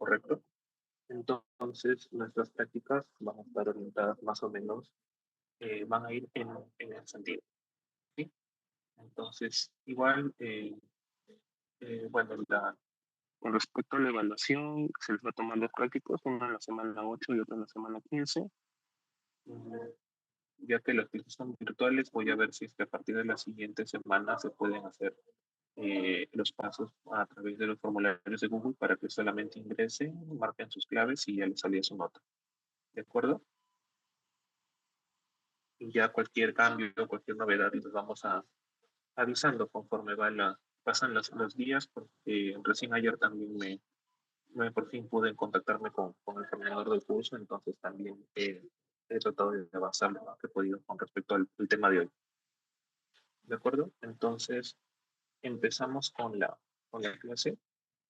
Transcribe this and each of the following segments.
¿correcto? Entonces, nuestras prácticas van a estar orientadas más o menos, van a ir en ese sentido, ¿sí? Entonces, igual, bueno, con respecto a la evaluación, se les va a tomar dos prácticos, uno en la semana 8 y otro en la semana 15. Mm, Ya que las clases son virtuales, voy a ver si es que a partir de la siguiente semana se pueden hacer los pasos a través de los formularios de Google para que solamente ingresen, marquen sus claves y ya les salía su nota. ¿De acuerdo? Y ya cualquier cambio, cualquier novedad, les vamos avisando conforme pasan los días, porque recién ayer también por fin pude contactarme con el coordinador del curso, entonces también he tratado de avanzar lo más que he podido con respecto al tema de hoy. ¿De acuerdo? Entonces, empezamos con la clase.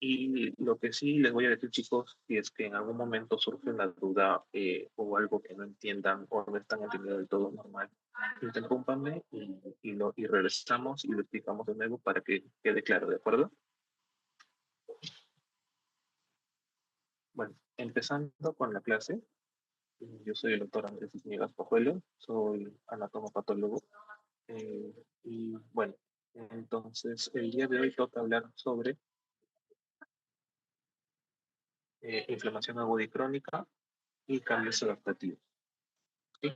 Y lo que sí les voy a decir, chicos, si es que en algún momento surge una duda o algo que no entiendan o no están entendiendo del todo normal, interrúmpanme y regresamos y lo explicamos de nuevo para que quede claro, ¿de acuerdo? Bueno, empezando con la clase, yo soy el doctor Andrés Isniegas Pajuelo, soy anatomopatólogo. Y bueno, entonces el día de hoy toca hablar sobre inflamación aguda y crónica y cambios adaptativos. ¿Sí?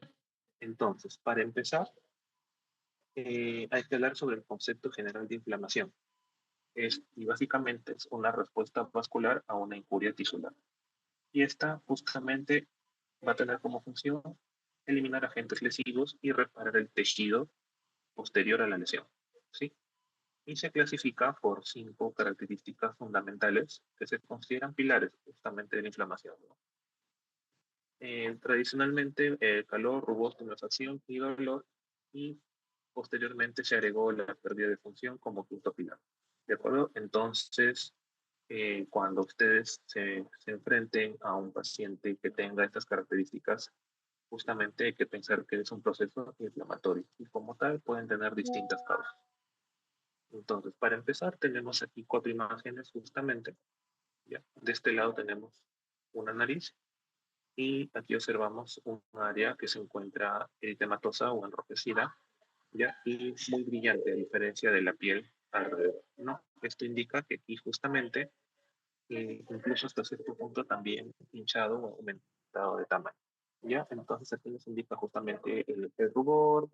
Entonces, para empezar, hay que hablar sobre el concepto general de inflamación. Y básicamente es una respuesta vascular a una injuria tisular. Y esta justamente va a tener como función eliminar agentes lesivos y reparar el tejido posterior a la lesión. ¿Sí? Y se clasifica por 5 características fundamentales que se consideran pilares justamente de la inflamación, ¿no? Tradicionalmente, calor, rubor, tumefacción y dolor, y posteriormente se agregó la pérdida de función como quinto pilar. ¿De acuerdo? Entonces, cuando ustedes se enfrenten a un paciente que tenga estas características, justamente hay que pensar que es un proceso inflamatorio y como tal pueden tener distintas causas. Entonces, para empezar, tenemos aquí 4 imágenes justamente. ¿Ya? De este lado tenemos una nariz y aquí observamos un área que se encuentra eritematosa o enrojecida, ¿ya? Y muy brillante, a diferencia de la piel alrededor, ¿no? Esto indica que aquí justamente, incluso hasta cierto punto también hinchado o aumentado de tamaño, ¿ya? Entonces aquí nos indica justamente el rubor,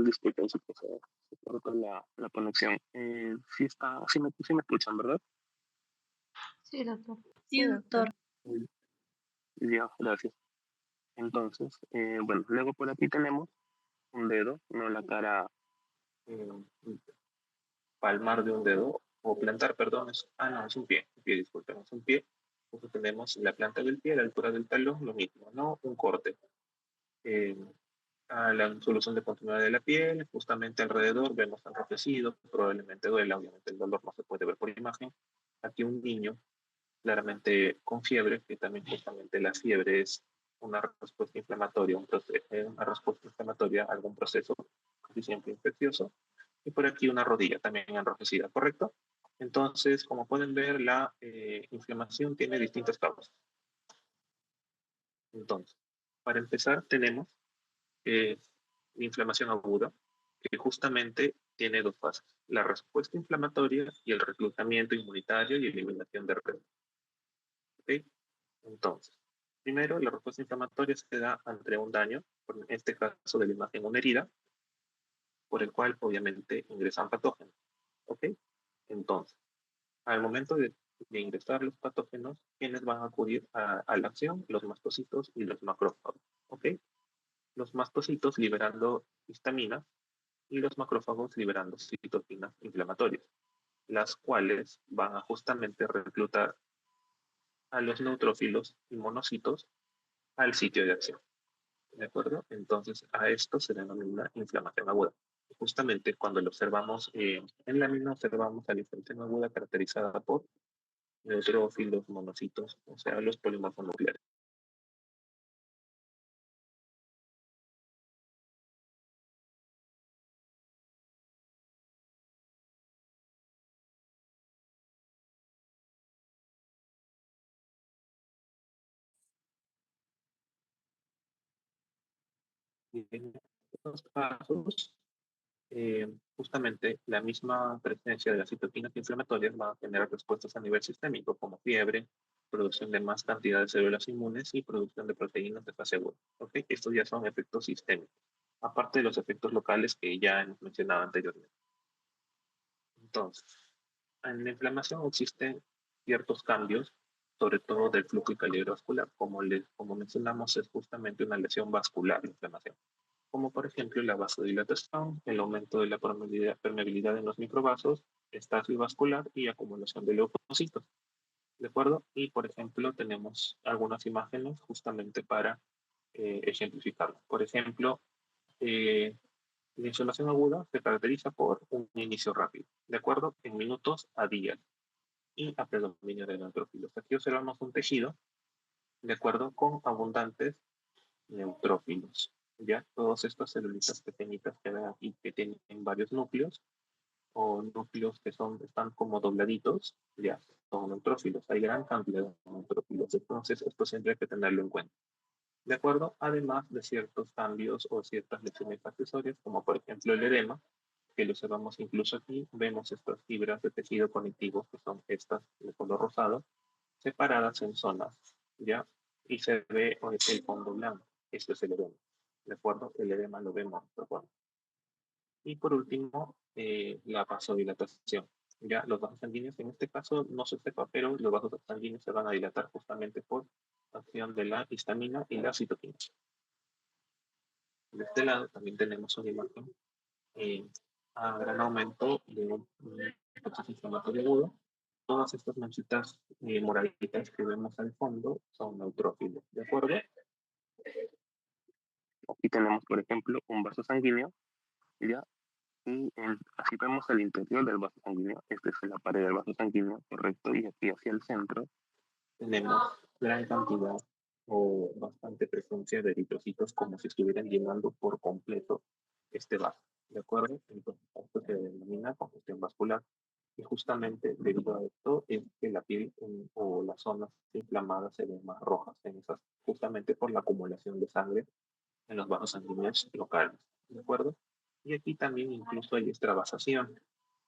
disculpen si se cortó la conexión. Sí me escuchan, ¿verdad? Sí, doctor. Sí, doctor. Ya, gracias. Entonces, bueno, luego por aquí tenemos un dedo, no la cara eh, palmar de un dedo, o plantar, perdón, no, es un pie, disculpen, es un pie. Entonces tenemos la planta del pie, a la altura del talón, lo mismo, ¿no? Un corte. Eh, a la solución de continuidad de la piel, justamente alrededor vemos enrojecido, probablemente duela, obviamente el dolor no se puede ver por imagen. Aquí un niño claramente con fiebre, que también justamente la fiebre es una respuesta inflamatoria, una respuesta inflamatoria a algún proceso casi siempre infeccioso. Y por aquí una rodilla también enrojecida, ¿correcto? Entonces, como pueden ver, la inflamación tiene distintas causas. Entonces, para empezar, tenemos la inflamación aguda, que justamente tiene dos fases, la respuesta inflamatoria y el reclutamiento inmunitario y eliminación de redes. ¿Ok? Entonces, primero, la respuesta inflamatoria se da ante un daño, en este caso de la imagen una herida, por el cual obviamente ingresan patógenos. ¿Ok? Entonces, al momento de ingresar los patógenos, ¿quiénes van a acudir a la acción? Los mastocitos y los macrófagos. ¿Ok? Los mastocitos liberando histamina y los macrófagos liberando citoquinas inflamatorias, las cuales van a justamente reclutar a los neutrófilos y monocitos al sitio de acción. ¿De acuerdo? Entonces, a esto se denomina inflamación aguda. Justamente cuando lo observamos en la mina, observamos a la inflamación aguda caracterizada por neutrófilos, monocitos, o sea, los polimorfos nucleares. Y en estos casos, justamente la misma presencia de las citoquinas inflamatorias va a generar respuestas a nivel sistémico, como fiebre, producción de más cantidad de células inmunes y producción de proteínas de fase aguda. ¿Okay? Estos ya son efectos sistémicos, aparte de los efectos locales que ya hemos mencionado anteriormente. Entonces, en la inflamación existen ciertos cambios, sobre todo del flujo y calibre vascular. Como mencionamos, es justamente una lesión vascular, la inflamación, como por ejemplo la vasodilatación, el aumento de la permeabilidad en los microvasos, estasis vascular y acumulación de leucocitos. ¿De acuerdo? Y por ejemplo, tenemos algunas imágenes justamente para ejemplificarlo. Por ejemplo, eh, la inflamación aguda se caracteriza por un inicio rápido, ¿de acuerdo? En minutos a días y a predominio de neutrófilos. Aquí observamos un tejido, ¿de acuerdo? Con abundantes neutrófilos. Ya todas estas celulitas pequeñitas que ven aquí que tienen varios núcleos o núcleos que están como dobladitos, ya son neutrófilos. Hay gran cantidad de neutrófilos. Entonces, esto siempre hay que tenerlo en cuenta. ¿De acuerdo? Además de ciertos cambios o ciertas lesiones accesorias, como por ejemplo el edema, que lo observamos incluso aquí, vemos estas fibras de tejido conectivo, que son estas de color rosado, separadas en zonas, ¿ya? Y se ve el fondo blanco. Esto es el edema. ¿De acuerdo? El edema lo vemos, ¿de acuerdo? Y por último, la vasodilatación. Ya los vasos sanguíneos, en este caso no se sepa, pero los vasos sanguíneos se van a dilatar justamente por acción de la histamina y la citoquina. De este lado también tenemos una imagen eh, a gran aumento de un proceso inflamatorio agudo. Todas estas manchitas moraditas que vemos al fondo son neutrófilos, ¿de acuerdo? Aquí tenemos, por ejemplo, un vaso sanguíneo, ¿ya? Y así vemos el interior del vaso sanguíneo. Esta es la pared del vaso sanguíneo, correcto, y aquí hacia el centro tenemos gran cantidad o bastante presencia de eritrocitos como si estuvieran llenando por completo este vaso, ¿de acuerdo? Entonces, esto se denomina congestión vascular. Y justamente debido a esto es que la piel o las zonas inflamadas se ven más rojas en esas, justamente por la acumulación de sangre en los vasos sanguíneos locales, ¿de acuerdo? Y aquí también incluso hay extravasación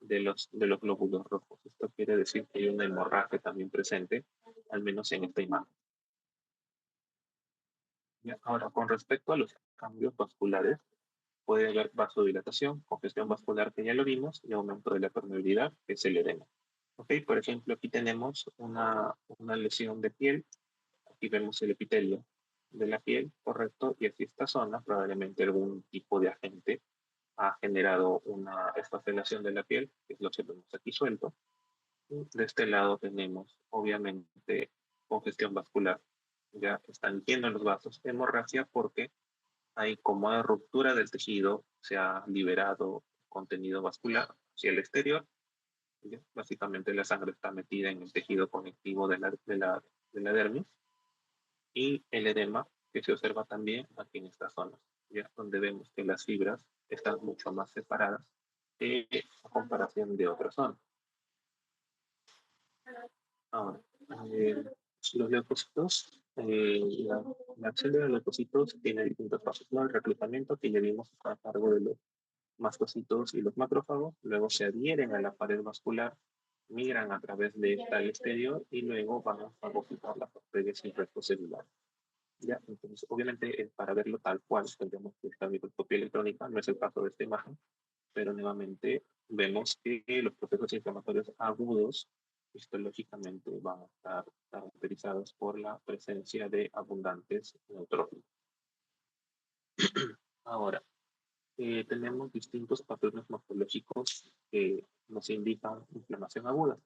de los glóbulos rojos. Esto quiere decir que hay una hemorragia también presente, al menos en esta imagen. ¿Ya? Ahora, con respecto a los cambios vasculares, puede haber vasodilatación, congestión vascular que ya lo vimos, y aumento de la permeabilidad, que es el edema. ¿Ok? Por ejemplo, aquí tenemos una lesión de piel. Aquí vemos el epitelio de la piel, correcto, y aquí esta zona probablemente algún tipo de agente ha generado una esfacelación de la piel, que es lo que vemos aquí suelto. Y de este lado tenemos, obviamente, congestión vascular. Ya están llenos los vasos. Hemorragia porque hay como una ruptura del tejido, se ha liberado contenido vascular hacia el exterior. ¿Ya? Básicamente la sangre está metida en el tejido conectivo de la dermis. Y el edema que se observa también aquí en estas zonas, ¿ya? Donde vemos que las fibras están mucho más separadas a comparación de otras zonas. Ahora, eh, los leucocitos, la acción de los leucocitos tiene distintos pasos, ¿no? El reclutamiento que ya vimos está a cargo de los mastocitos y los macrófagos luego se adhieren a la pared vascular, migran a través de esta al exterior y luego van a fagocitar las bacterias y restos celulares. ¿Ya? Entonces, obviamente, para verlo tal cual, tendríamos que esta microscopía electrónica, no es el caso de esta imagen, pero nuevamente vemos que los procesos inflamatorios agudos histológicamente van a estar caracterizados por la presencia de abundantes neutrófilos. Ahora, tenemos distintos patrones morfológicos que nos indican inflamación aguda,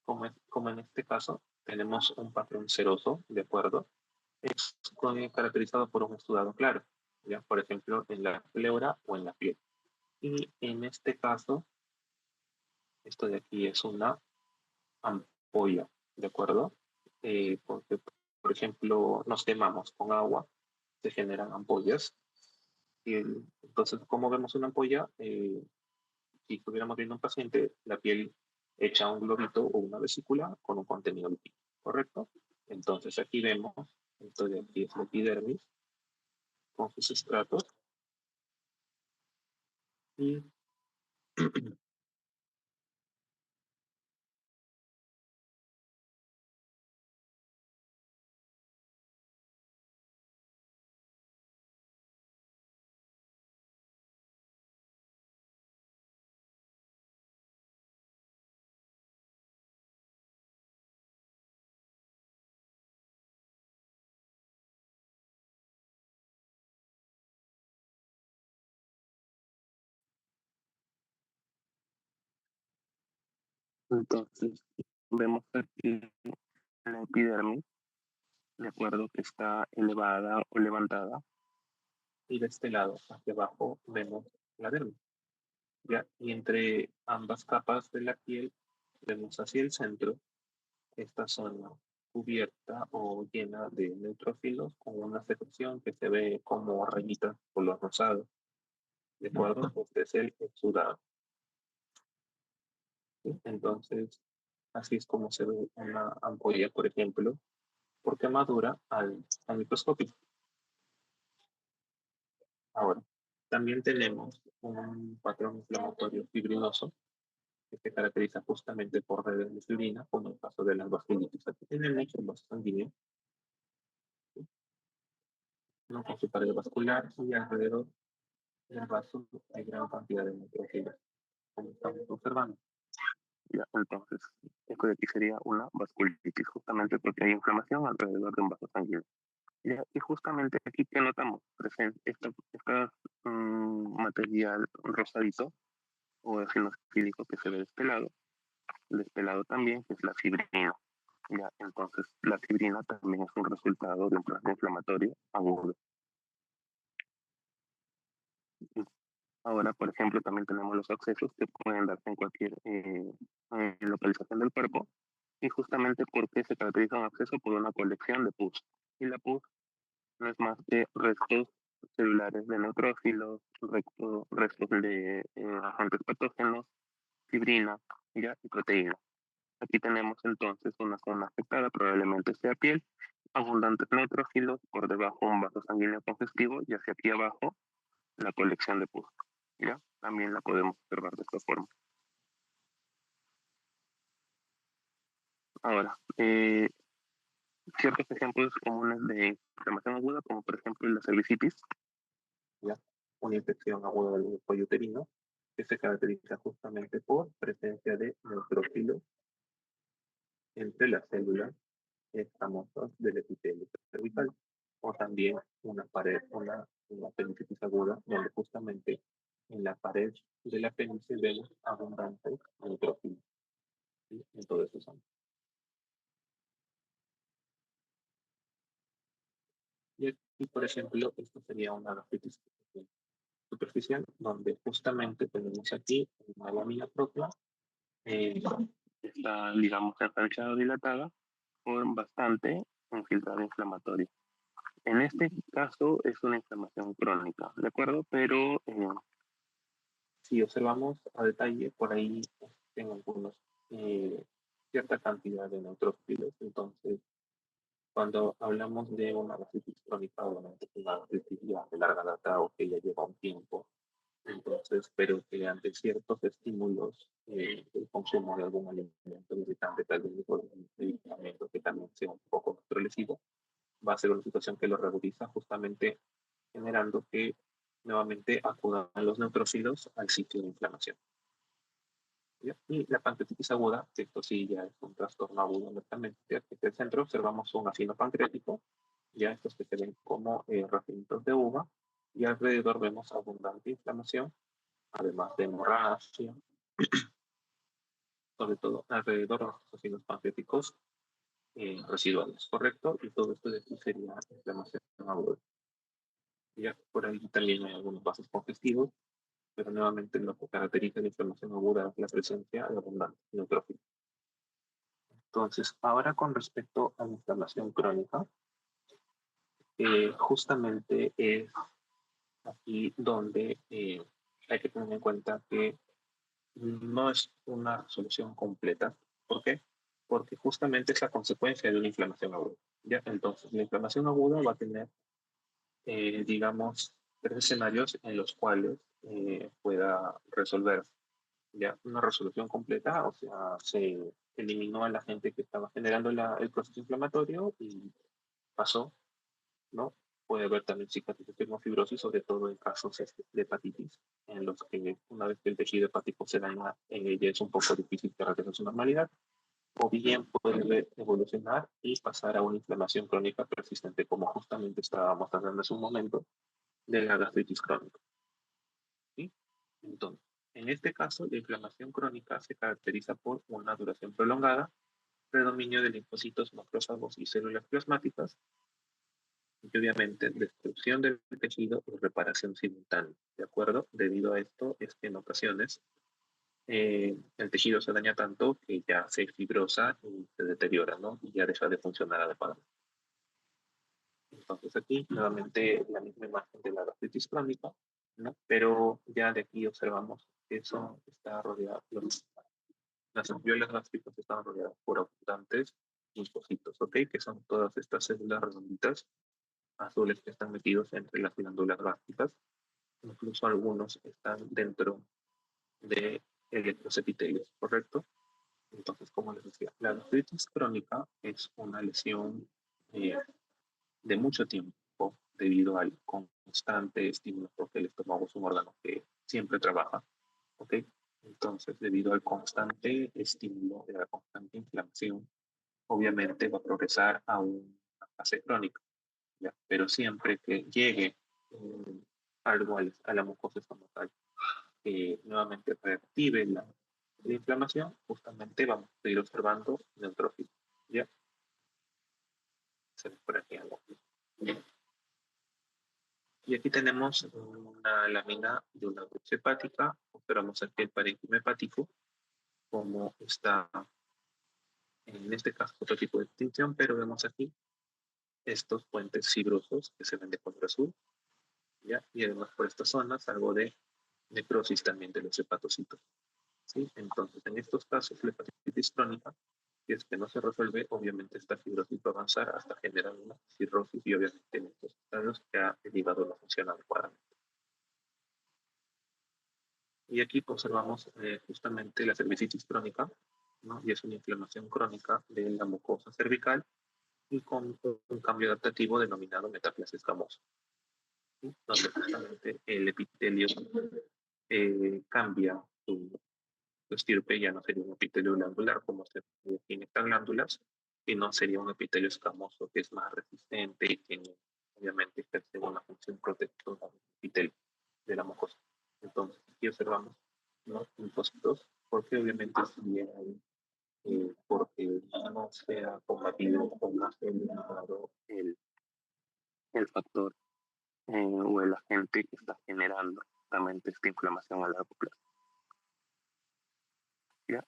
como en este caso tenemos un patrón seroso, ¿de acuerdo? Es caracterizado por un exudado claro, ¿ya? Por ejemplo, en la pleura o en la piel. Y en este caso, esto de aquí es una ampolla, ¿de acuerdo? Porque, por ejemplo, nos quemamos con agua, se generan ampollas. Y entonces, ¿cómo vemos una ampolla? Si estuviéramos viendo un paciente, la piel echa un globito o una vesícula con un contenido líquido, ¿correcto? Entonces, aquí vemos, esto de aquí es la epidermis con sus estratos y entonces vemos aquí la epidermis, de acuerdo, que está elevada o levantada, y de este lado hacia abajo vemos la dermis, ¿ya? Y entre ambas capas de la piel vemos hacia el centro esta zona cubierta o llena de neutrófilos con una secreción que se ve como rayita color rosado, ¿de acuerdo? Este es el exudado. ¿Sí? Entonces, así es como se ve una ampolla, por ejemplo, por quemadura al microscopio. Ahora, también tenemos un patrón inflamatorio fibrinoso que se caracteriza justamente por redes de fibrina, como en el caso de las vasculitis. Aquí tenemos un vaso sanguíneo, ¿no? Con su pared vascular y alrededor del vaso hay gran cantidad de neutrófilos, como estamos observando. Ya, entonces, esto de aquí sería una vasculitis, justamente porque hay inflamación alrededor de un vaso sanguíneo. Ya, y justamente aquí que notamos, presente este material rosadito o eosinofílico que se ve despelado también, que es la fibrina. Ya, entonces, la fibrina también es un resultado de un proceso inflamatorio agudo. Ahora, por ejemplo, también tenemos los accesos que pueden darse en cualquier localización del cuerpo y justamente porque se caracteriza un acceso por una colección de pus. Y la pus no es más que restos celulares de neutrófilos, restos de agentes patógenos, fibrina, ¿ya? Y proteína. Aquí tenemos entonces una zona afectada, probablemente sea piel, abundantes neutrófilos, por debajo un vaso sanguíneo congestivo y hacia aquí abajo la colección de pus. ¿Ya? También la podemos observar de esta forma. Ahora, ciertos ejemplos comunes de inflamación aguda, como por ejemplo la cervicitis, ¿ya? Una infección aguda del cuello uterino, que se caracteriza justamente por presencia de neutrófilos entre las células famosas del epitelio cervical, o también una apendicitis aguda, donde justamente en la pared del apéndice vemos abundantes neutrófilos, ¿sí? En todo eso son. Y aquí, por ejemplo, esto sería una gastritis superficial, donde justamente tenemos aquí una lámina propia, eh, está, digamos, ensanchada o dilatada, con bastante infiltrado inflamatorio. En este caso es una inflamación crónica, ¿de acuerdo? Pero si observamos a detalle, por ahí tengo algunos, cierta cantidad de neutrófilos, entonces cuando hablamos de una gastritis crónica, obviamente es una gastritis ya de larga data o que ya lleva un tiempo, Entonces, pero que ante ciertos estímulos, el consumo de algún alimento irritante, tal vez por un medicamento que también sea un poco establecido, va a ser una situación que lo regulariza, justamente generando que nuevamente acudan los neutrófilos al sitio de inflamación. ¿Ya? Y la pancreatitis aguda, que esto sí ya es un trastorno agudo netamente, en el centro observamos un ácido pancreático, ya estos que se ven como racimientos de uva, y alrededor vemos abundante inflamación, además de hemorragia, sobre todo alrededor de los ácidos pancreáticos residuales, ¿correcto? Y todo esto de aquí sería inflamación aguda. Ya por ahí también hay algunos vasos congestivos, pero nuevamente lo que caracteriza la inflamación aguda es la presencia de abundante neutrófilos. Entonces, ahora con respecto a la inflamación crónica, justamente es aquí donde hay que tener en cuenta que no es una solución completa. ¿Por qué? Porque justamente es la consecuencia de una inflamación aguda. ¿Ya? Entonces, la inflamación aguda va a tener, digamos, tres escenarios en los cuales pueda resolver. ¿Ya? Una resolución completa, o sea, se eliminó a la gente que estaba generando el proceso inflamatorio y pasó, ¿no? Puede haber también cicatrización o fibrosis, sobre todo en casos de hepatitis, en los que una vez que el tejido hepático se daña, en ella es un poco difícil que regrese a su normalidad, o bien puede evolucionar y pasar a una inflamación crónica persistente, como justamente estábamos hablando hace un momento, de la gastritis crónica. ¿Sí? Entonces, en este caso, la inflamación crónica se caracteriza por una duración prolongada, predominio de linfocitos, macrófagos y células plasmáticas, y obviamente destrucción del tejido y reparación simultánea, ¿de acuerdo? Debido a esto es que en ocasiones el tejido se daña tanto que ya se fibrosa y se deteriora, ¿no? Y ya deja de funcionar adecuadamente. Entonces aquí nuevamente la misma imagen de la gastritis crónica, ¿no? Pero ya de aquí observamos que eso está rodeado, las alveolas gástricas están rodeadas por abundantes linfocitos, ¿ok? Que son todas estas células redonditas azules que están metidos entre las glándulas gástricas. Incluso algunos están dentro de los epitelios, ¿correcto? Entonces, como les decía, la gastritis crónica es una lesión eh, de mucho tiempo debido al constante estímulo, porque el estómago es un órgano que siempre trabaja, ¿ok? Entonces, debido al constante estímulo, de la constante inflamación, obviamente va a progresar a una fase crónica, ¿ya? Pero siempre que llegue algo a la mucosa estomacal que nuevamente reactive la inflamación, justamente vamos a ir observando neutrófilos, ¿ya? Se ve por aquí algo. Y aquí tenemos una lámina de una biopsia hepática, observamos aquí el parénquima hepático, como está en este caso otro tipo de distinción, pero vemos aquí estos puentes fibrosos que se ven de color azul, ¿ya? Y además por estas zonas algo de necrosis también de los hepatocitos, ¿sí? Entonces, en estos casos, la hepatitis crónica, si es que no se resuelve, obviamente esta fibrosis va a avanzar hasta generar una cirrosis y obviamente en estos estados ya el hígado no funciona adecuadamente. Y aquí observamos justamente la cervicitis crónica, ¿no? Y es una inflamación crónica de la mucosa cervical y con un cambio adaptativo denominado metaplasia escamosa, ¿sí? Donde justamente el epitelio cambia su estirpe, ya no sería un epitelio glandular como se tiene estas glándulas, sino sería un epitelio escamoso que es más resistente y tiene, obviamente, ejerce una función protectora del epitelio de la mucosa. Entonces, aquí observamos los linfocitos, porque obviamente si bien hay, porque no se ha combatido o no se ha eliminado el factor o el agente que está generando justamente esta inflamación a largo plazo. ¿Ya?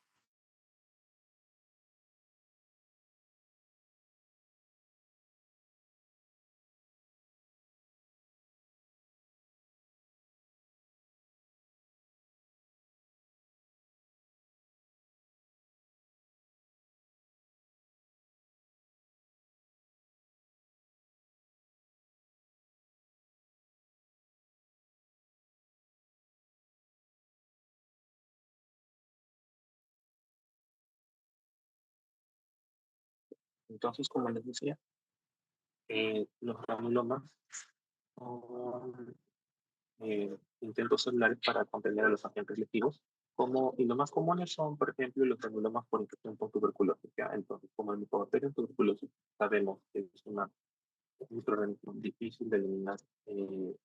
Entonces, como les decía, los granulomas son intentos celulares para contener a los agentes lesivos, y los más comunes son, por ejemplo, los granulomas por infección por tuberculosis. ¿Ya? Entonces, como el Mycobacterium tuberculosis, sabemos que es un microorganismo difícil de eliminar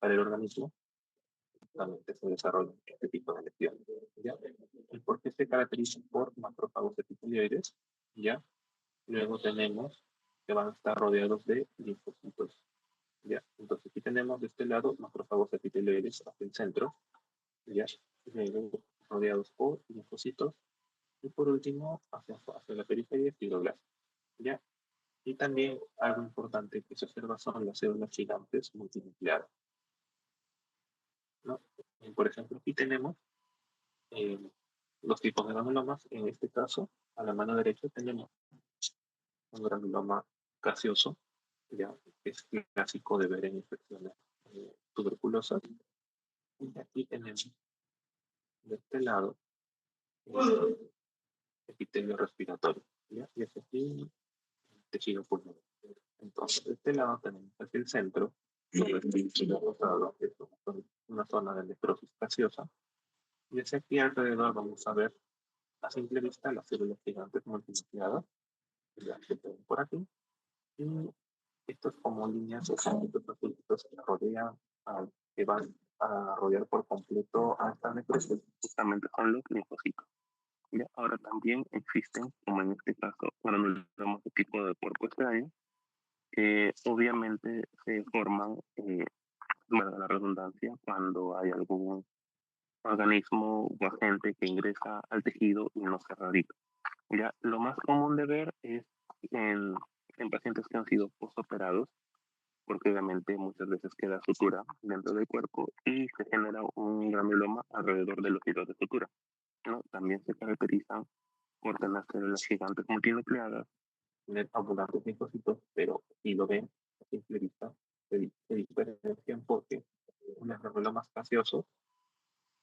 para el organismo, justamente se desarrolla este tipo de lesiones. ¿Ya? ¿Y por qué se caracteriza por macrófagos epitelioides? ¿Ya? Luego tenemos que van a estar rodeados de linfocitos. ¿Ya? Entonces aquí tenemos de este lado macrófagos epitelioides hacia el centro, ¿ya? Luego rodeados por linfocitos y por último hacia la periferia fibroblastos, ¿ya? Y también algo importante que se observa son las células gigantes multinucleadas, ¿no? Por ejemplo, aquí tenemos eh, los tipos de granulomas. En este caso, a la mano derecha tenemos un granuloma gaseoso, ya es clásico de ver en infecciones tuberculosas. Y aquí tenemos de este lado el epitelio respiratorio, ¿ya? Y es aquí el tejido pulmonar. Entonces, de este lado tenemos hacia el centro, sobre el tejido rosado, que es una zona de necrosis gaseosa. Y hacia aquí alrededor vamos a ver a simple vista las células gigantes multinucleadas, ya que tenemos por aquí. Y estos como líneas o puntitos que rodean, que van a rodear por completo a esta necrosis, justamente son los linfocitos. ¿Ya? Ahora también existen, como en este caso, granulomas de tipo de cuerpo extraño, que obviamente se forman, bueno, la redundancia, cuando hay algún organismo o agente que ingresa al tejido y no se radica. Ya, lo más común de ver es en, en pacientes que han sido postoperados, porque obviamente muchas veces queda sutura dentro del cuerpo y se genera un granuloma alrededor de los hilos de sutura, ¿no? También se caracterizan por tener células gigantes multinucleadas, tener abundantes linfocitos, pero si lo ven a simple vista, se diferencian porque unos granulomas gaseosos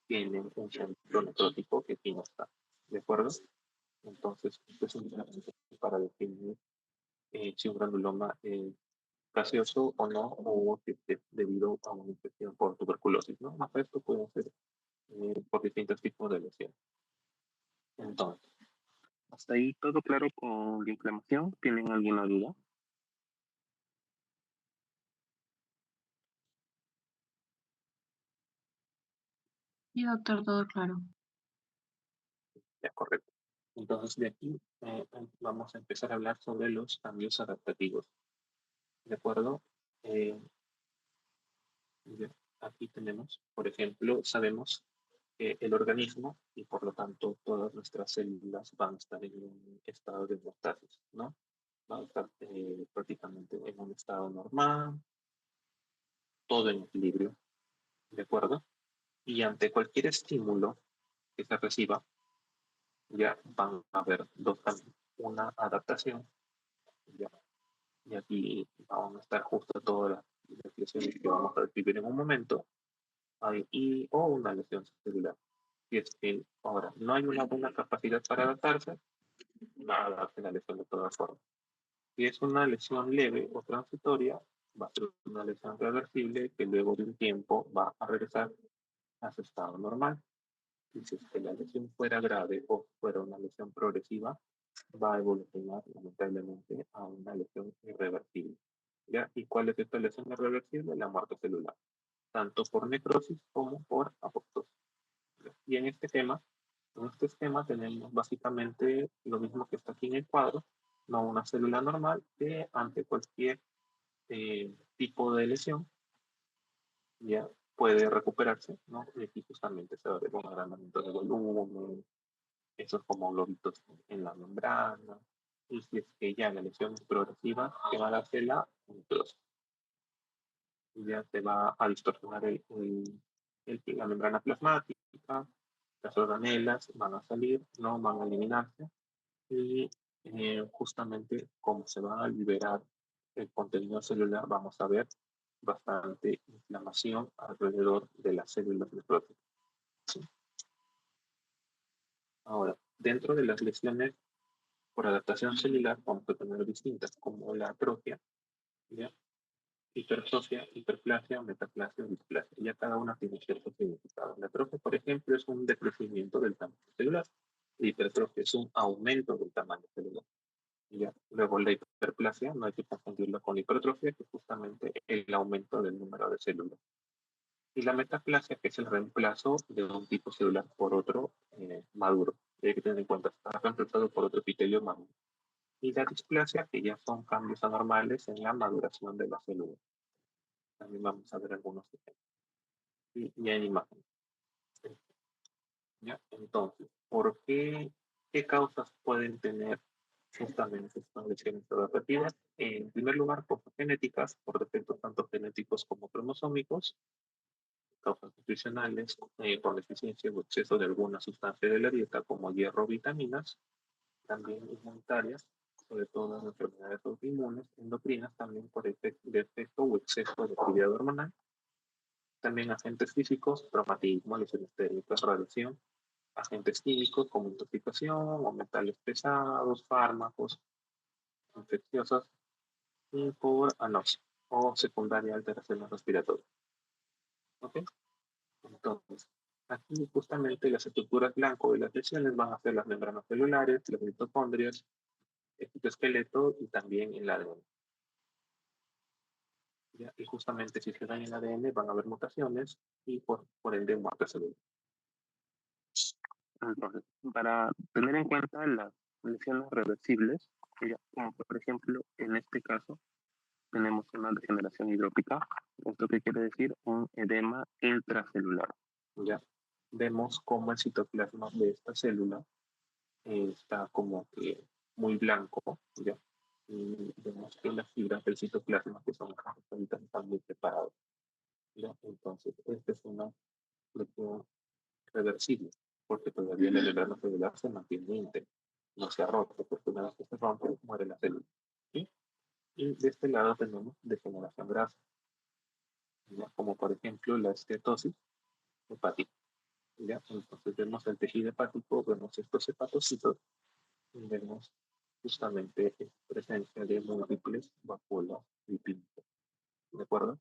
tienen un centro necrótico que aquí no está, ¿de acuerdo? Entonces, esto es importante para definir si un granuloma es gaseoso o no, o si es debido a una infección por tuberculosis, ¿no? Más esto puede ser por distintos tipos de lesiones. Entonces, hasta ahí todo claro con la inflamación. ¿Tienen alguna duda? Sí, doctor, todo claro. Ya, correcto. Entonces, de aquí vamos a empezar a hablar sobre los cambios adaptativos. ¿De acuerdo? Eh, ya, aquí tenemos, por ejemplo, sabemos que el organismo y por lo tanto todas nuestras células van a estar en un estado de homeostasis, ¿no? Van a estar prácticamente en un estado normal, todo en equilibrio, ¿de acuerdo? Y ante cualquier estímulo que se reciba, ya van a haber dos cambios. Una adaptación, ya, y aquí van a estar justo todas las lesiones que vamos a vivir en un momento, o una lesión celular. Si es que ahora no hay una buena capacidad para adaptarse, va a darse la lesión de todas formas. Si es una lesión leve o transitoria, va a ser una lesión reversible que luego de un tiempo va a regresar a su estado normal. Y si es que la lesión fuera grave o fuera una lesión progresiva, va a evolucionar lamentablemente a una lesión irreversible. ¿Ya? ¿Y cuál es esta lesión irreversible? La muerte celular, tanto por necrosis como por apoptosis. Y en este esquema tenemos básicamente lo mismo que está aquí en el cuadro, no una célula normal que ante cualquier tipo de lesión ya puede recuperarse, ¿no? Y aquí justamente se va a ver un agrandamiento de volumen, esos como globitos en la membrana, y si es que ya la lesión es progresiva, que va a darse la necrosis. Ya se va a distorsionar la membrana plasmática, las organelas van a salir, no van a eliminarse, y justamente como se va a liberar el contenido celular, vamos a ver bastante inflamación alrededor de las células necróticas. ¿Sí? Ahora, dentro de las lesiones Por adaptación celular vamos a tener distintas, como la atrofia, ¿ya? Hipertrofia, hiperplasia, metaplasia, displasia. Ya cada una tiene cierto significado. La atrofia, por ejemplo, es un decrecimiento del tamaño celular. La hipertrofia es un aumento del tamaño celular. ¿Ya? Luego la hiperplasia, no hay que confundirla con la hipertrofia, que es justamente el aumento del número de células. Y la metaplasia, que es el reemplazo de un tipo celular por otro maduro. Y hay que tener en cuenta, está reemplazado por otro epitelio maduro. Y la displasia, que ya son cambios anormales en la maduración de la célula. También vamos a ver algunos ejemplos. Y en imagen. ¿Ya? Entonces, qué causas pueden tener justamente estas lesiones adaptativas? En primer lugar, causas genéticas, por defectos tanto genéticos como cromosómicos, causas nutricionales, por deficiencia o exceso de alguna sustancia de la dieta, como hierro o vitaminas, también inmunitarias, sobre todo en enfermedades autoinmunes, endocrinas, también por defecto o exceso de actividad hormonal, también agentes físicos, traumatismo, lesiones térmicas, radiación, agentes químicos como intoxicación o metales pesados, fármacos infecciosos y por anoxia o secundaria alteraciones respiratorias. ¿Ok? Entonces, aquí justamente las estructuras blanco de las lesiones van a ser las membranas celulares, las mitocondrias, el citoesqueleto y también el ADN. ¿Ya? Y justamente si se daña el ADN van a haber mutaciones y por ende muerte celular. Entonces, para tener en cuenta las lesiones reversibles, ya, como por ejemplo en este caso tenemos una degeneración hidrópica, ¿esto qué quiere decir? Un edema intracelular. Ya vemos cómo el citoplasma de esta célula está como que muy blanco, ¿ya? Y vemos que las fibras del citoplasma, que son las están muy separadas, ¿ya? Entonces, esta es una lesión reversible, porque todavía la membrana celular se mantiene íntegra, no se ha roto, porque una vez que se rompe, muere la célula. ¿Sí? Y de este lado tenemos degeneración grasa, ¿ya? Como por ejemplo la esteatosis hepática. ¿Ya? Entonces vemos el tejido hepático, vemos estos hepatocitos, y vemos justamente presencia de múltiples vacuolas lipídicas. ¿De acuerdo?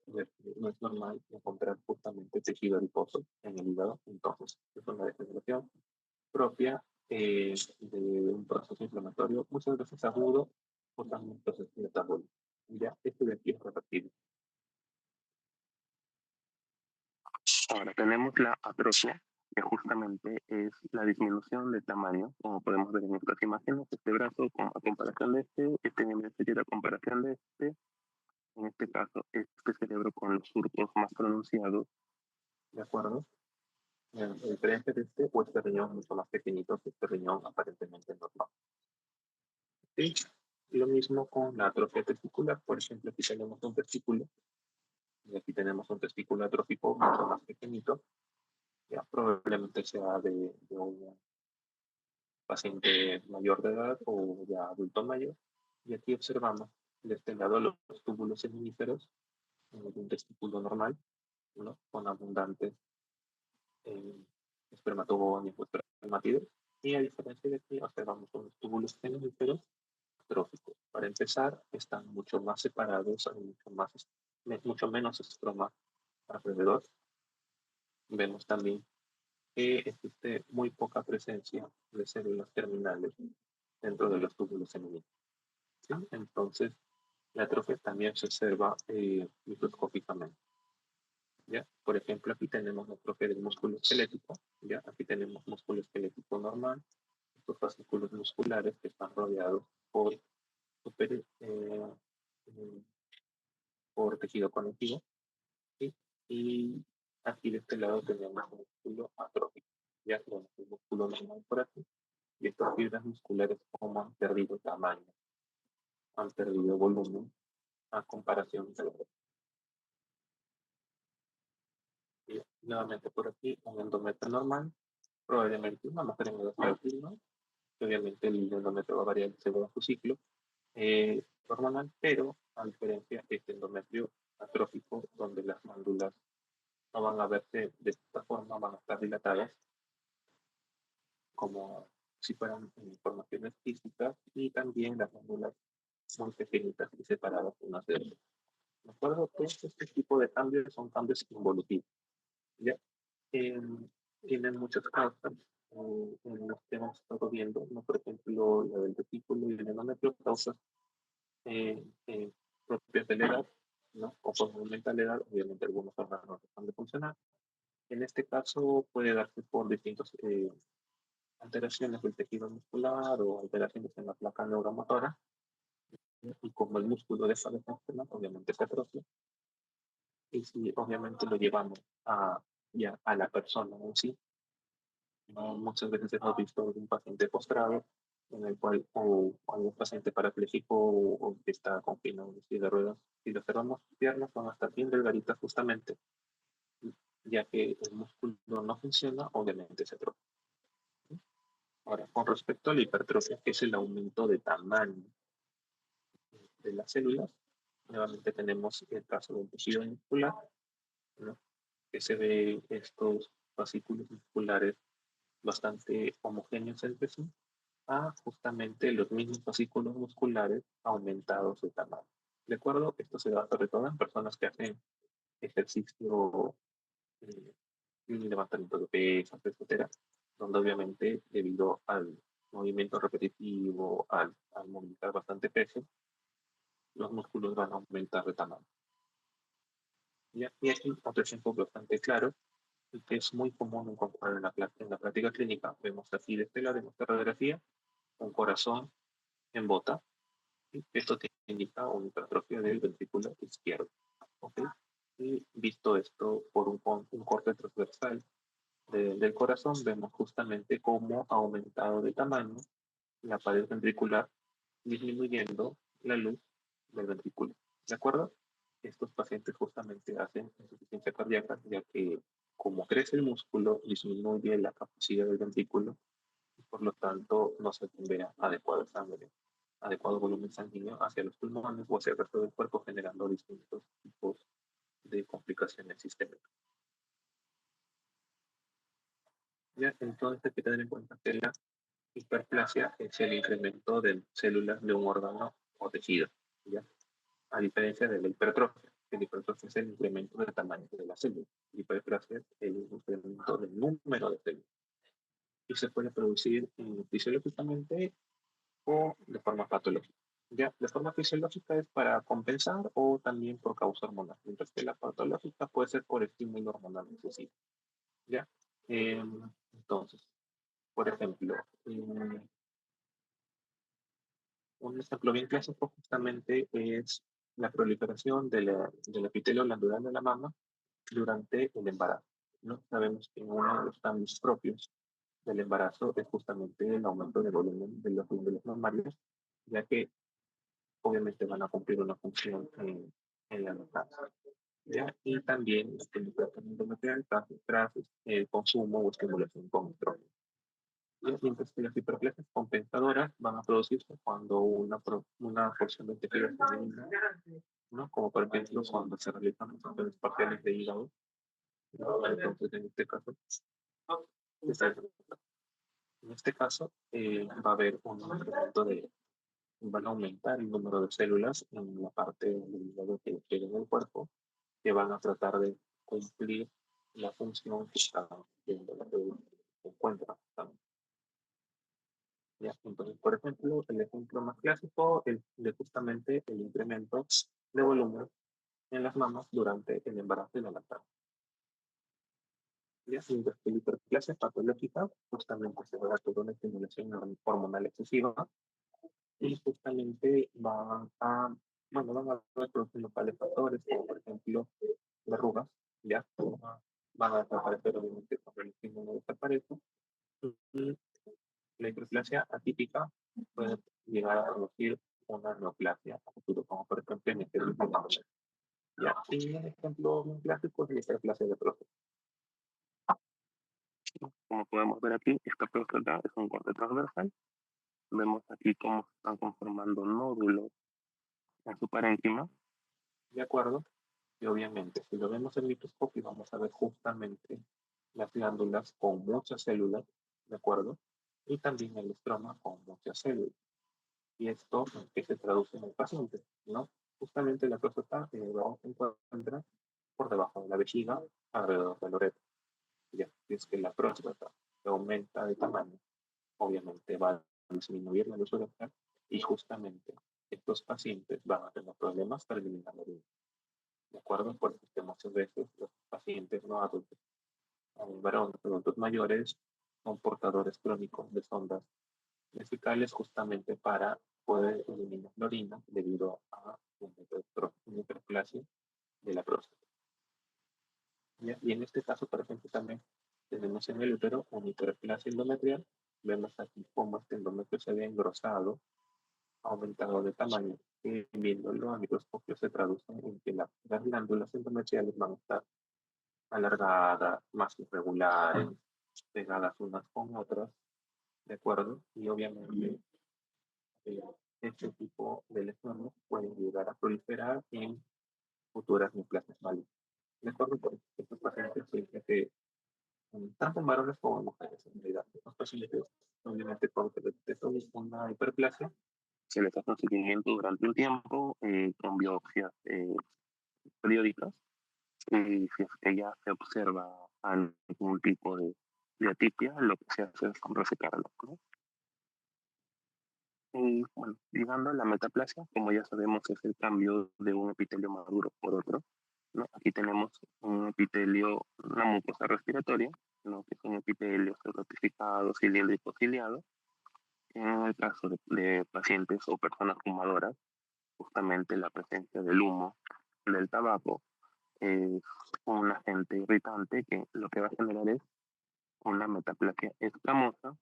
No es normal encontrar justamente tejido adiposo en el hígado, entonces es una degeneración propia de un proceso inflamatorio, muchas veces agudo o también un proceso metabólico. Ya, esto de aquí es revertible. Ahora tenemos la atrofia, que justamente es la disminución de tamaño, como podemos ver en estas imágenes, este brazo a comparación de este miembro inferior a comparación de en este caso, este cerebro con los surcos más pronunciados, ¿de acuerdo? En diferencia de o este riñón mucho más pequeñito que este riñón aparentemente normal. ¿Sí? Lo mismo con la atrofia testicular, por ejemplo, aquí tenemos un testículo, y aquí tenemos un testículo atrófico mucho más pequeñito, ya probablemente sea de un paciente mayor de edad o ya adulto mayor, y aquí observamos de este lado los túbulos seminíferos de un testículo normal, ¿no? Con abundantes espermatogonios o espermatidos, y a diferencia de aquí observamos unos túbulos seminíferos tróficos. Para empezar, están mucho más separados, hay mucho menos estroma alrededor. Vemos también que existe muy poca presencia de células terminales dentro de los túbulos seminíferos. ¿Sí? Entonces, la atrofia también se observa microscópicamente. ¿Ya? Por ejemplo, aquí tenemos la atrofia del músculo esquelético, ¿ya? Aquí tenemos músculo esquelético normal, estos fascículos musculares que están rodeados por, super, por tejido conectivo, ¿sí? Y aquí de este lado tenemos un músculo atrófico, ya tenemos un músculo normal por aquí, y estas fibras musculares como han perdido tamaño, han perdido volumen a comparación de los. Y nuevamente por aquí, un endometrio normal, probablemente una mujer en edad fértil, ¿no? Obviamente el endometrio va a variar según su ciclo hormonal, pero a diferencia de este endometrio atrófico, donde las glándulas no van a verse de esta forma, van a estar dilatadas, como si fueran formaciones físicas, y también las glándulas muy pequeñitas y separadas unas de otras. ¿De acuerdo? Pues este tipo de cambios son cambios involutivos. ¿Ya? Tienen muchas causas en los que hemos estado viendo, ¿no? Por ejemplo, la del retículo y el endometrio, causas eh, eh, propias de la edad, ¿no? Conforme aumenta la edad, obviamente algunos órganos dejan de funcionar. En este caso puede darse por distintas alteraciones del tejido muscular o alteraciones en la placa neuromotora, ¿no? Y como el músculo deja de funcionar, obviamente se atrofia. Y si obviamente lo llevamos a, ya, a la persona en sí, ¿no? Muchas veces hemos visto un paciente postrado en el cual o algún paciente parapléjico o que está confinado en silla de ruedas, y los cerramos sus piernas van a estar bien delgaditas justamente, ya que el músculo no funciona, obviamente se atrofia. Ahora, con respecto a la hipertrofia, que es el aumento de tamaño de las células, nuevamente tenemos el caso del tejido muscular, ¿no? Que se ve estos fascículos musculares bastante homogéneos entre sí, a justamente los mismos fascículos musculares aumentados de tamaño. ¿De acuerdo? Esto se da sobre todo en personas que hacen ejercicio, eh, levantamiento de pesas, etcétera, donde obviamente debido al movimiento repetitivo, al movilizar bastante peso, los músculos van a aumentar de tamaño. ¿Ya? Y aquí otro ejemplo bastante claro, y que es muy común encontrar en la práctica clínica. Vemos aquí de este lado de nuestra radiografía un corazón en bota. Esto te indica una hipertrofia del ventrículo izquierdo. ¿Okay? Y visto esto por un corte transversal del corazón, vemos justamente cómo ha aumentado de tamaño la pared ventricular, disminuyendo la luz del ventrículo. ¿De acuerdo? Estos pacientes justamente hacen insuficiencia cardíaca, ya que como crece el músculo, disminuye la capacidad del ventrículo y por lo tanto no se bombea adecuada sangre, adecuado volumen sanguíneo hacia los pulmones o hacia el resto del cuerpo, generando distintos tipos de complicaciones sistémicas. ¿Ya? Entonces hay que tener en cuenta que la hiperplasia es el incremento de células de un órgano o tejido, ¿ya? A diferencia de la hipertrofia. La hipertrofia es el incremento del tamaño de la célula. La hiperplasia es el incremento del número de células. Y se puede producir fisiológicamente o de forma patológica. ¿Ya? De forma fisiológica es para compensar o también por causa hormonal, mientras que la patológica puede ser por estímulo hormonal excesivo. ¿Ya? Entonces, por ejemplo, un ejemplo bien clásico justamente es la proliferación del epitelio glandular de la mama durante el embarazo, ¿no? Sabemos que uno de los cambios propios del embarazo es justamente el aumento del volumen de los glóbulos mamarios, ya que obviamente van a cumplir una función en la lactancia. ¿Ya? Y también la penetración endometrial tras el consumo o estimulación con estrógeno. Mientras que las hiperplasias compensadoras van a producirse cuando una porción del tejido femenino, ¿no? Como por ejemplo cuando se realizan funciones parciales de hígado, ¿no? Entonces en este caso, en este caso va a haber un incremento van a aumentar el número de células en la parte del hígado que tiene en el cuerpo, que van a tratar de cumplir la función que está haciendo la que se encuentra. ¿Ya? Entonces, por ejemplo, el ejemplo más clásico es de justamente el incremento de volumen en las mamas durante el embarazo y la lactancia. ¿Ya? Mientras que la hiperplasia patológica justamente se da toda una estimulación hormonal excesiva y justamente van a haber principales factores, como por ejemplo verrugas, ya van a desaparecer obviamente cuando el estímulo desaparece, y la hiperplasia atípica puede llegar a producir una neoplasia a futuro, como por ejemplo en este tipo de ya. Y un ejemplo muy clásico es la hiperplasia de próstata. Como podemos ver aquí, esta próstata es un corte transversal. Vemos aquí cómo se están conformando nódulos en su parénquima. ¿De acuerdo? Y obviamente, si lo vemos en microscopio, vamos a ver justamente las glándulas con muchas células, ¿de acuerdo? y también el estroma con muchas células. Y esto que se traduce en el paciente, ¿no? Justamente la próstata se encuentra por debajo de la vejiga, alrededor del uretra. Ya, es que la próstata aumenta de tamaño, obviamente va a disminuir la luz uretral y justamente estos pacientes van a tener problemas para eliminar la orina. ¿De acuerdo? Por eso que muchas veces los pacientes no adultos, varones, adultos mayores, son portadores crónicos de sondas vesicales justamente para poder eliminar la orina debido a una hiperplasia de la próstata. ¿Ya? Y en este caso, por ejemplo, también tenemos en el útero una hiperplasia endometrial. Vemos aquí cómo este endometrio se ve engrosado, aumentado de tamaño, y viéndolo a microscopio se traduce en que las glándulas endometriales van a estar alargadas, más irregulares, pegadas unas con otras, ¿de acuerdo? Y obviamente eh, este tipo de lesiones pueden llegar a proliferar en futuras neoplasias malignas. ¿De acuerdo? Por estos pacientes siempre que tanto en varones como en mujeres, en realidad, los pacientes, obviamente, porque de una hiperplasia, se les hace un seguimiento durante un tiempo con biopsias periódicas y si es que ya se observa algún tipo de atipia, lo que se hace es resecarlo, ¿no? Y bueno, llegando a la metaplasia, como ya sabemos, es el cambio de un epitelio maduro por otro, ¿no? Aquí tenemos un epitelio, una mucosa respiratoria, ¿no? Que es un epitelio ratificado, cilíndrico, ciliado. En el caso de pacientes o personas fumadoras, justamente la presencia del humo del tabaco es un agente irritante que lo que va a generar es una metaplasia escamosa,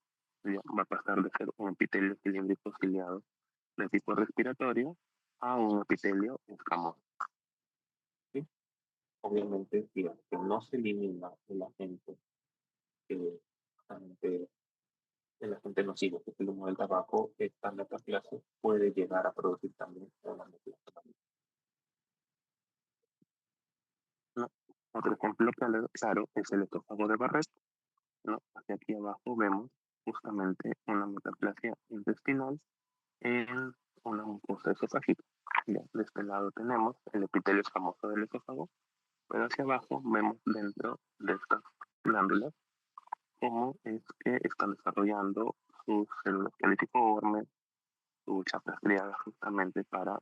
ya va a pasar de ser un epitelio cilíndrico ciliado de tipo respiratorio a un epitelio escamoso. ¿Sí? Obviamente, digamos que no se elimina eh, agente, el agente nocivo, que es el humo del tabaco, esta metaplasia puede llegar a producir también una metaplasia. ¿No? Otro ejemplo claro es el esófago de Barrett, ¿no? Hacia aquí abajo vemos justamente una metaplasia intestinal en una mucosa esofágica. Ya, de este lado tenemos el epitelio escamoso del esófago, pero hacia abajo vemos dentro de estas glándulas cómo es que están desarrollando sus células caliciformes, sus chapas criadas justamente para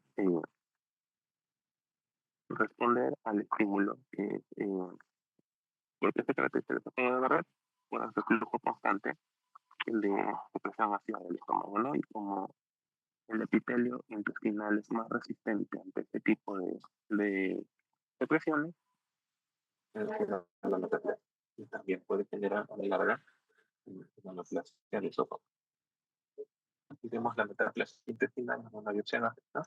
responder al estímulo que porque se caracteriza el estómago de Barrett por el flujo constante de secreción hacia el estómago, ¿no? Y como el epitelio intestinal es más resistente ante este tipo de secreciones, la metaplasia y también puede generar a la larga una metaplasia del esófago. Aquí vemos la metaplasia intestinal en una biopsia gástrica.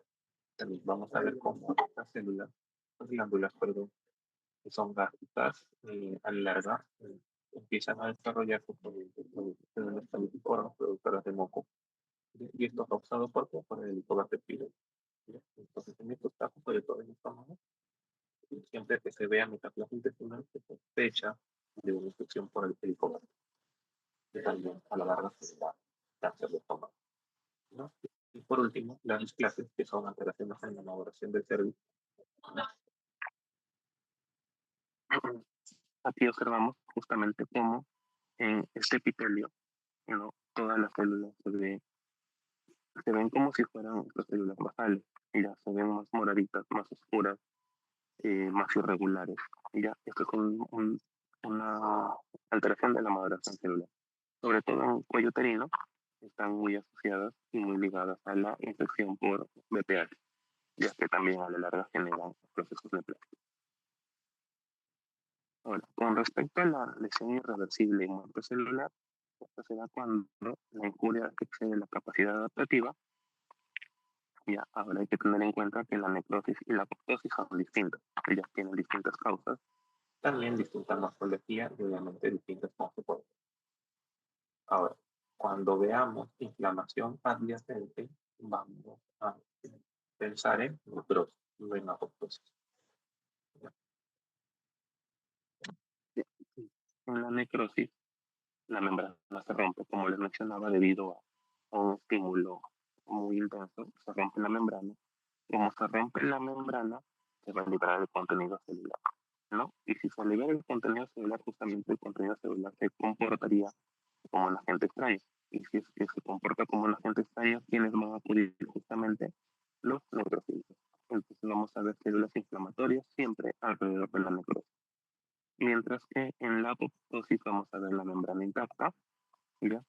También vamos a ver cómo estas células, las glándulas, perdón, que son gástricas, a la larga empiezan a desarrollarse células caliciformes, productoras de moco. Y esto causado por qué? Por el helicobacter pylori. Entonces, en estos casos, sobre todo en el estómago, siempre que se vea metaplasia intestinal, se sospecha de una infección por el helicobacter, que también a la larga se da cáncer de estómago, ¿no? Y por último, las displasias, que son alteraciones en la maduración del cervix. Aquí observamos justamente cómo en este epitelio, ¿no? Todas las células se ven como si fueran las células basales, y ya se ven más moraditas, más oscuras, más irregulares. Y ya, esto es una alteración de la maduración celular. Sobre todo en el cuello uterino, están muy asociadas y muy ligadas a la infección por BPH, ya que también a la larga generan procesos de plástica. Ahora, con respecto a la lesión irreversible y muerte celular, esto se da cuando la injuria excede la capacidad adaptativa. Ya, ahora hay que tener en cuenta que la necrosis y la apoptosis son distintas. Ellas tienen distintas causas, también distinta morfología y obviamente distintas consecuencias. Ahora, cuando veamos inflamación adyacente, vamos a pensar en necrosis, no en apoptosis. En la necrosis la membrana se rompe, como les mencionaba, debido a un estímulo muy intenso, se rompe la membrana. Como se rompe la membrana, se va a liberar el contenido celular, ¿no? Y si se libera el contenido celular, justamente el contenido celular se comportaría como un agente extraño. Y si es que se comporta como un agente extraño, ¿quiénes van a acudir justamente? Los neurocitos. Entonces vamos a ver células inflamatorias siempre alrededor de la necrosis. Mientras que en la apoptosis vamos a ver la membrana intacta, ¿ya?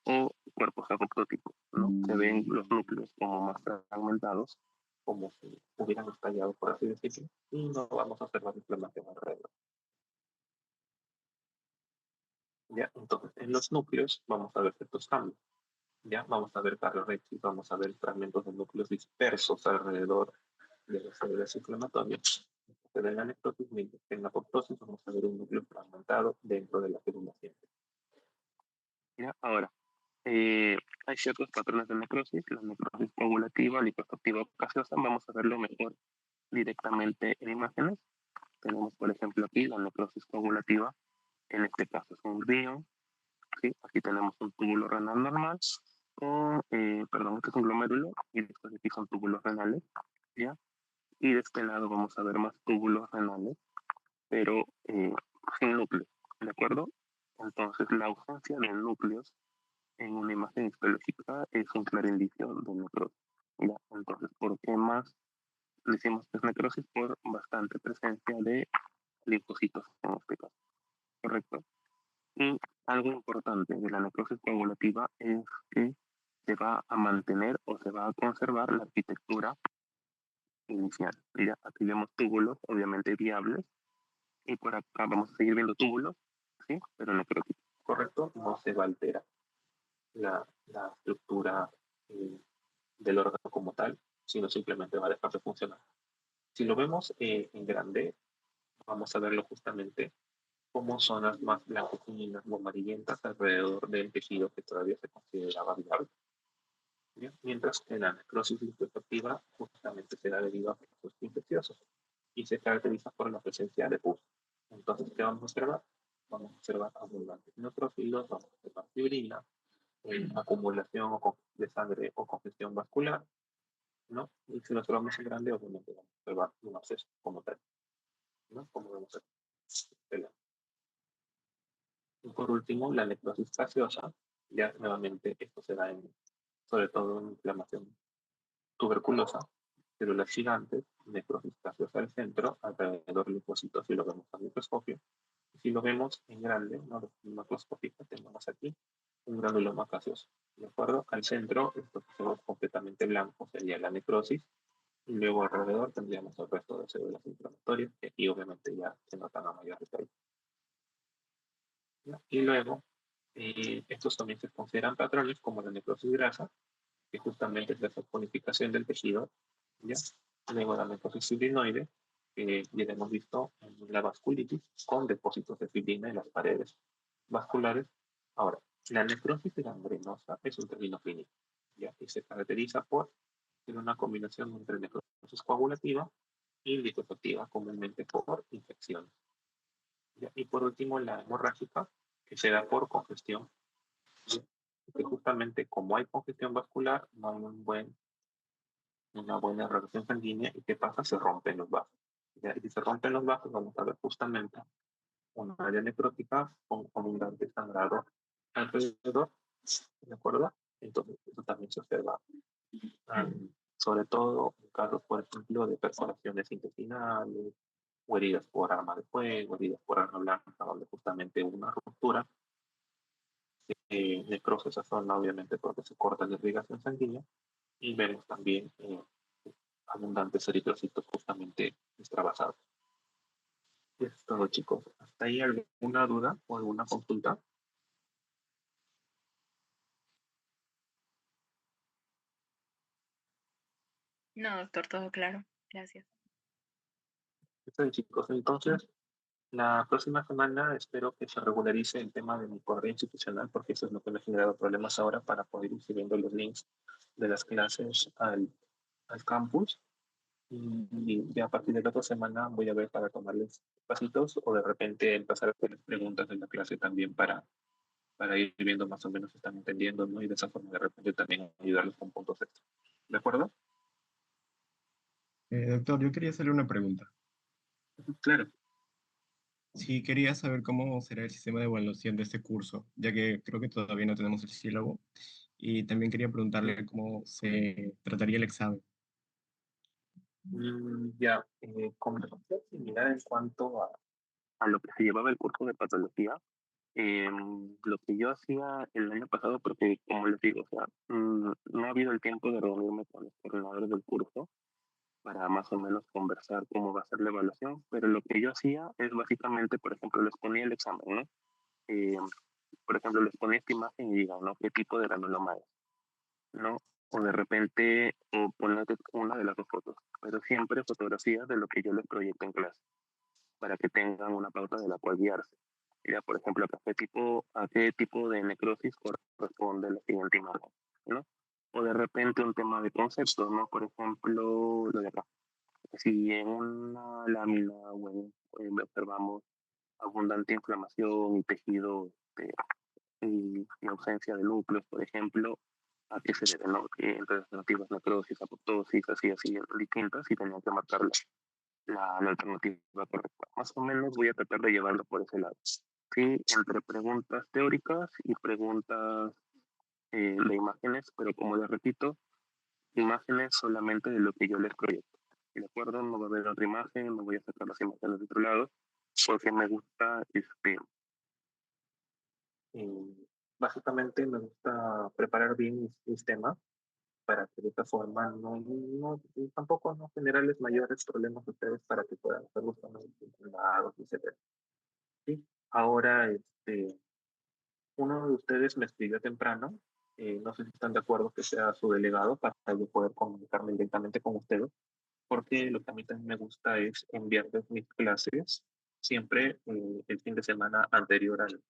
O cuerpos apoptóticos, ¿no? Se ven los núcleos como más fragmentados, como si hubieran estallado, por así decirlo, y no vamos a observar inflamación alrededor. ¿Ya? Entonces, en los núcleos vamos a ver ciertos cambios. ¿Ya? Vamos a ver cardiorrexis, vamos a ver fragmentos de núcleos dispersos alrededor de las células inflamatorias. Se ve la necrosis, mientras que en la apoptosis vamos a ver un núcleo fragmentado dentro de la célula siempre. ¿ya? Ahora, hay ciertos patrones de necrosis, la necrosis coagulativa, lipoactiva gaseosa, vamos a verlo mejor directamente en imágenes. Tenemos, por ejemplo, aquí la necrosis coagulativa, en este caso es un río, ¿sí? Aquí tenemos un túbulo renal normal, perdón, este es un glomérulo, y después aquí son túbulos renales, ¿ya? Y de este lado vamos a ver más túbulos renales, pero sin núcleo, ¿de acuerdo? Entonces, la ausencia de núcleos en una imagen histológica es un claro indicio de necrosis. ¿Ya? Entonces, ¿por qué más decimos que es necrosis? Por bastante presencia de linfocitos en este caso, ¿correcto? Y algo importante de la necrosis coagulativa es que se va a mantener o se va a conservar la arquitectura inicial. ¿Ya? Aquí vemos túbulos, obviamente viables, y por acá vamos a seguir viendo túbulos, ¿sí? Pero necróticos. ¿Correcto? No se va a alterar la estructura del órgano como tal, sino simplemente va a dejar de funcionar. Si lo vemos en grande, vamos a verlo justamente como zonas más blanquecinas o amarillentas alrededor del tejido que todavía se consideraba viable. ¿Bien? Mientras que la necrosis lipoactiva justamente se da debido a procesos infecciosos y se caracteriza por la presencia de pus. Entonces, ¿qué vamos a observar? Vamos a observar abundantes neutrófilos, vamos a observar fibrina, acumulación de sangre o congestión vascular, ¿no? Y si lo observamos en grande, obviamente vamos a observar un absceso como tal, ¿no? Como vemos aquí. Y por último, la necrosis gaseosa, ya nuevamente esto se da en, sobre todo en inflamación tuberculosa, células gigantes, necrosis gaseosa al centro, alrededor linfocitos si lo vemos al microscopio. Y si lo vemos en grande, ¿no? Macroscópica, tenemos aquí un granuloma gaseoso. ¿De acuerdo? Al centro, esto que se ve completamente blanco sería la necrosis, y luego alrededor tendríamos el resto de células inflamatorias, que aquí obviamente ya se notan a mayor detalle. ¿Ya? Y luego, estos también se consideran patrones como la necrosis grasa, que justamente es la saponificación del tejido, ¿ya? Luego la necrosis fibrinoide, que ya hemos visto en la vasculitis, con depósitos de fibrina en las paredes vasculares. Ahora, la necrosis gangrenosa es un término clínico, ¿ya? Y se caracteriza por tener una combinación entre necrosis coagulativa y lipoactiva, comúnmente por infecciones. ¿Ya? Y por último, la hemorrágica, que se da por congestión, que justamente como hay congestión vascular, no hay una buena reacción sanguínea, y ¿qué pasa? Se rompen los vasos. ¿Ya? Y si se rompen los vasos, vamos a ver justamente una área necrótica con abundante sangrado alrededor, ¿de acuerdo? Entonces, eso también se observa, sobre todo en casos, por ejemplo, de perforaciones intestinales, o heridas por arma de fuego, heridas por arma blanca, donde justamente hubo una ruptura, necrosis esa zona, obviamente, porque se corta la irrigación sanguínea, y vemos también abundantes eritrocitos justamente extravasados. Y eso es todo, chicos. ¿Hasta ahí alguna duda o alguna consulta? No, doctor, todo claro. Gracias. Listo, chicos. Entonces, la próxima semana espero que se regularice el tema de mi correo institucional, porque eso es lo que me ha generado problemas ahora para poder ir subiendo los links de las clases al campus. y ya a partir de la otra semana voy a ver para tomarles pasitos o de repente empezar a hacer preguntas en la clase también para ir viendo más o menos si están entendiendo, ¿no? Y de esa forma de repente también ayudarlos con puntos extra. ¿De acuerdo? Doctor, yo quería hacerle una pregunta. Claro. Sí, quería saber cómo será el sistema de evaluación de este curso, ya que creo que todavía no tenemos el sílabo. Y también quería preguntarle cómo se trataría el examen. Ya, conversación similar en cuanto A lo que se llevaba el curso de patología, lo que yo hacía el año pasado, porque como les digo, o sea, no ha habido el tiempo de reunirme con los coordinadores del curso para más o menos conversar cómo va a ser la evaluación, pero lo que yo hacía es básicamente, por ejemplo, les ponía el examen, ¿no? Eh, por ejemplo, les ponía esta imagen y digan, ¿no? ¿Qué tipo de granuloma es? ¿No? O de repente, o ponerte una de las dos fotos, pero siempre fotografías de lo que yo les proyecto en clase, para que tengan una pauta de la cual guiarse. Mira, por ejemplo, a qué tipo de necrosis corresponde la siguiente imagen, ¿no? O de repente un tema de conceptos, ¿no? Por ejemplo, lo de acá. Si en una lámina observamos abundante inflamación y tejido y ausencia de núcleos, por ejemplo, a qué se debe, ¿no? Que entre alternativas necrosis, apoptosis, así, distintas, y tenían que marcar la alternativa correcta. Más o menos voy a tratar de llevarlo por ese lado. Sí, entre preguntas teóricas y preguntas de imágenes, pero como les repito, imágenes solamente de lo que yo les proyecto. ¿De acuerdo? No va a haber otra imagen, no voy a sacar las imágenes de otro lado, porque me gusta básicamente me gusta preparar bien mis temas para que de esta forma y tampoco no generarles mayores problemas a ustedes para que puedan hacerlos también lados, etc. ¿Sí? Ahora, uno de ustedes me escribió temprano, no sé si están de acuerdo que sea su delegado para yo poder comunicarme directamente con ustedes, porque lo que a mí también me gusta es enviarles mis clases siempre el fin de semana anterior al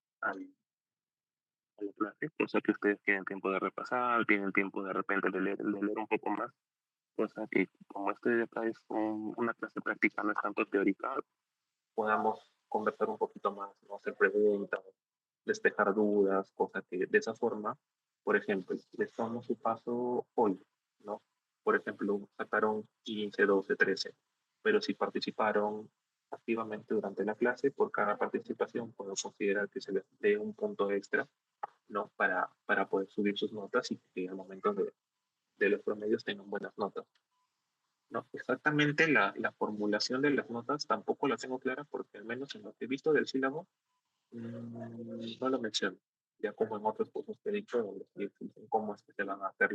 a la clase, cosa que ustedes tienen tiempo de repasar, tienen tiempo de repente de leer un poco más, cosa que como este acá es una clase práctica, no es tanto teórica, podamos conversar un poquito más, ¿no? Hacer preguntas, despejar dudas, cosas que de esa forma, por ejemplo, les damos su paso hoy, ¿no? Por ejemplo, sacaron 15, 12, 13, pero si participaron activamente durante la clase, por cada participación puedo considerar que se les dé un punto extra, ¿no? Para poder subir sus notas y que al momento de los promedios tengan buenas notas. No, exactamente la formulación de las notas tampoco la tengo clara porque al menos en lo que he visto del sílabo no lo menciono. Ya como en otros cursos que he dicho, donde sí explican cómo es que se van a hacer